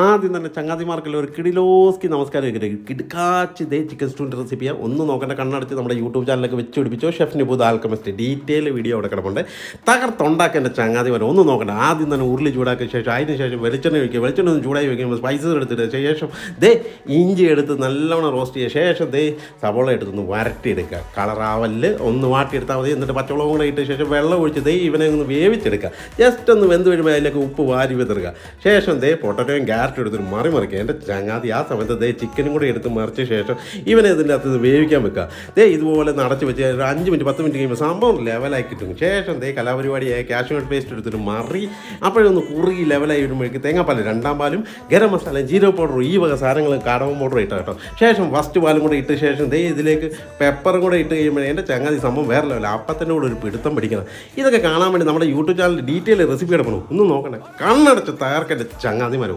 ആദ്യം തന്നെ ചങ്ങാതിമാർക്കുള്ള ഒരു കിടിലോസ്കി നമസ്കാരം വയ്ക്കട്ടെ. കിടക്കാച്ച് ഇതേ ചിക്കൻ സ്റ്റൂവിൻ്റെ റെസിപ്പിയാണ്. ഒന്നും നോക്കേണ്ട, കണ്ണടച്ച് നമ്മുടെ യൂട്യൂബ് ചാനലൊക്കെ വെച്ച് പിടിപ്പിച്ചോ. ഷെഫിന് പുതു ആൽക്കമിസ്റ്റ് ഡീറ്റെയിൽ വീഡിയോ അവിടെ കിടപ്പുണ്ട്. തകർത്തുണ്ടാക്കേണ്ട ചങ്ങാതിമാർ ഒന്നും നോക്കണ്ട. ആദ്യം തന്നെ ഉരുളി ചൂടാക്കിയ ശേഷം അതിന് ശേഷം വെളിച്ചെണ്ണ ഒഴിക്കുക. വെളിച്ചെണ്ണ ഒന്ന് ചൂടായി വയ്ക്കുമ്പോൾ സ്പൈസസ് എടുത്തിട്ട് ശേഷം ഇഞ്ചി എടുത്ത് നല്ലവണ്ണം റോസ്റ്റ് ചെയ്യുക. ശേഷം സവോള എടുത്തൊന്ന് വരട്ടിയെടുക്കുക. കളറാവല് ഒന്ന് വാട്ടിയെടുത്താൽ മതി. എന്നിട്ട് പച്ചവളം കൂടെ ഇട്ട ശേഷം വെള്ളം ഒഴിച്ച് ഇവനെ ഒന്ന് വേവിച്ചെടുക്കുക. ജസ്റ്റ് ഒന്ന് വെന്ത് വരുമ്പോൾ അതിലേക്ക് ഉപ്പ് വാരി വിതറുക. ശേഷം പൊട്ടറ്റോയും ക്യാരറ്റ് എടുത്തിട്ട് മറിമറിക്കുക. എൻ്റെ ചങ്ങാതി ആ സമയത്ത് ചിക്കനും കൂടി എടുത്ത് മറിച്ച ശേഷം ഇവനെ ഇതിൻ്റെ അകത്ത് വേവിക്കാൻ വെക്കുക. ഇതുപോലെ നടച്ച് വെച്ച് ഒരു 5 മിനിറ്റ് 10 മിനിറ്റ് കഴിയുമ്പോൾ സംഭവം ലെവലായി കിട്ടും. ശേഷം കലാപരിപാടിയായ കാഷ്യൂനട്ട് പേസ്റ്റ് എടുത്തിട്ട് മറി അപ്പോഴൊന്ന് കുറുകി ലെവലായി വരുമ്പോഴേക്ക് തേങ്ങാപ്പാൽ 2-ാം പാലും ഗരം മസാല ജീരോ പൗഡർ ഈ വക സാധനങ്ങളും കടവും പൗഡറും ഇട്ട കേട്ടോ. ശേഷം ഫസ്റ്റ് പാലും കൂടെ ഇട്ട ശേഷം ഇതിലേക്ക് പെപ്പറും കൂടെ ഇട്ട് കഴിയുമ്പോൾ എൻ്റെ ചങ്ങാതി സംഭവം വേറെ ലെവൽ. അപ്പത്തിൻ്റെ കൂടെ ഒരു പിടുത്തം പിടിക്കണം. ഇതൊക്കെ കാണാൻ വേണ്ടി നമ്മുടെ യൂട്യൂബ് ചാനൽ ഡീറ്റെയിൽ റെസിപ്പി എടുക്കണം. ഒന്നും നോക്കണേ, കണ്ണടച്ച് തകർക്കൻ്റെ ചങ്ങാതിമാരും.